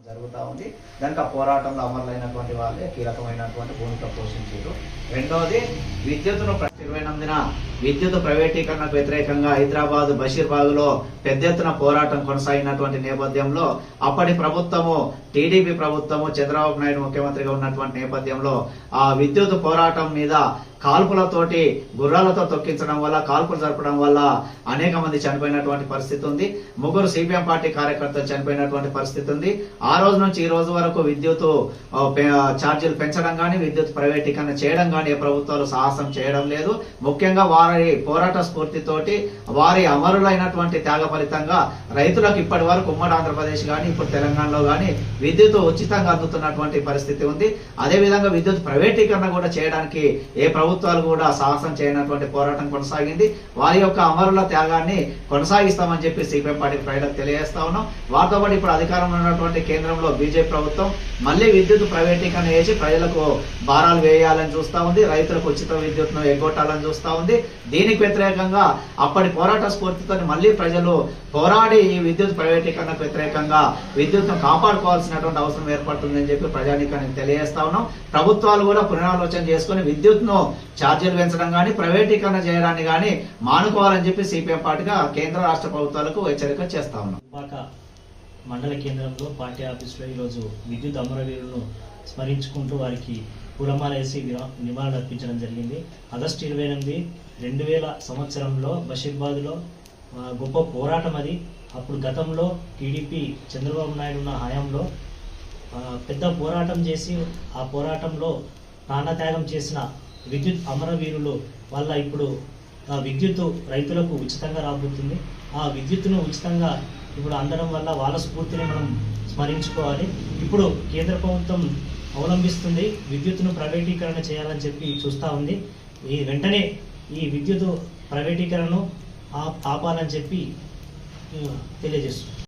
జరుగుతూ ఉంది. దానికి ఆ పోరాటంలో అమరులైనటువంటి వాళ్ళే కీలకమైనటువంటి భూమిక పోషించారు. రెండవది విద్యుత్తును 28న విద్యుత్ ప్రైవేటీకరణకు వ్యతిరేకంగా హైదరాబాద్ బషీర్బాగ్లో పెద్ద ఎత్తున పోరాటం కొనసాగినటువంటి నేపథ్యంలో అప్పటి ప్రభుత్వము టీడీపీ ప్రభుత్వము చంద్రబాబు నాయుడు ముఖ్యమంత్రిగా ఉన్నటువంటి నేపథ్యంలో ఆ విద్యుత్ పోరాటం మీద కాల్పులతోటి గుర్రాలతో తొక్కించడం వల్ల కాల్పులు జరపడం వల్ల అనేక మంది చనిపోయినటువంటి పరిస్థితి ఉంది. 3 సిపిఎం పార్టీ కార్యకర్తలు చనిపోయినటువంటి పరిస్థితి ఉంది. ఆ రోజు నుంచి ఈ రోజు వరకు విద్యుత్ ఛార్జీలు పెంచడం కానీ విద్యుత్ ప్రైవేటీకరణ చేయడం కానీ ఏ ప్రభుత్వాలు సాహసం చేయడం లేదు. ముఖ్యంగా వారి పోరాట స్ఫూర్తితోటి వారి అమరులైనటువంటి త్యాగ ఫలితంగా రైతులకు ఇప్పటి వరకు ఉమ్మడి ఆంధ్రప్రదేశ్ కానీ ఇప్పుడు తెలంగాణలో కానీ విద్యుత్ ఉచితంగా అందుతున్నటువంటి పరిస్థితి ఉంది. అదేవిధంగా విద్యుత్ ప్రైవేటీకరణ కూడా చేయడానికి ఏ ప్రభుత్వాలు కూడా సాహసం చేయనటువంటి పోరాటం కొనసాగింది. వారి యొక్క అమరుల త్యాగాన్ని కొనసాగిస్తామని చెప్పి సిపిఎం పార్టీ ప్రజలకు తెలియజేస్తా ఉన్నాం. వారితో పాటు ఇప్పుడు అధికారంలో ఉన్నటువంటి కేంద్రంలో బీజేపీ ప్రభుత్వం మళ్ళీ విద్యుత్ ప్రైవేటీకరణ చేసి ప్రజలకు భారాలు వేయాలని చూస్తా ఉంది. రైతులకు ఉచిత విద్యుత్ను ఎగ్గొట్టాలని చూస్తా ఉంది. దీనికి వ్యతిరేకంగా అప్పటి పోరాట స్ఫూర్తితో మళ్ళీ ప్రజలు పోరాడి ఈ విద్యుత్ ప్రైవేటీకరణకు వ్యతిరేకంగా విద్యుత్ను కాపాడుకోవాల్సినటువంటి అవసరం ఏర్పడుతుందని చెప్పి ప్రజానీకానికి తెలియజేస్తా ఉన్నాం. ప్రభుత్వాలు కూడా పునరాలోచన చేసుకుని విద్యుత్ను ఛార్జీలు పెంచడం కానీ ప్రైవేటీకరణ చేయడాన్ని కానీ మానుకోవాలని చెప్పి సిపిఎం పార్టీగా కేంద్ర రాష్ట్ర ప్రభుత్వాలకు హెచ్చరిక చేస్తా ఉన్నాం. మండల కేంద్రంలో పార్టీ ఆఫీసులో ఈరోజు విద్యుత్ అమరవీరులను స్మరించుకుంటూ వారికి పూలమాల వేసి నివాళులు అర్పించడం జరిగింది. ఆగస్టు 28, 2000 సంవత్సరంలో బషీర్బాద్లో గొప్ప పోరాటం అది. అప్పుడు గతంలో టీడీపీ చంద్రబాబు నాయుడు ఉన్న హయాంలో పెద్ద పోరాటం చేసి ఆ పోరాటంలో ప్రాణత్యాగం చేసిన విద్యుత్ అమరవీరులు వల్ల ఇప్పుడు విద్యుత్తు రైతులకు ఉచితంగా రాబోతుంది. ఆ విద్యుత్తును ఉచితంగా ఇప్పుడు అందడం వల్ల వాళ్ళ స్ఫూర్తిని మనం స్మరించుకోవాలి. ఇప్పుడు కేంద్ర ప్రభుత్వం అవలంబిస్తుంది విద్యుత్తును ప్రైవేటీకరణ చేయాలని చెప్పి చూస్తూ ఉంది. ఈ వెంటనే ఈ విద్యుత్ ప్రైవేటీకరణను ఆపాలని చెప్పి తెలియజేస్తుంది.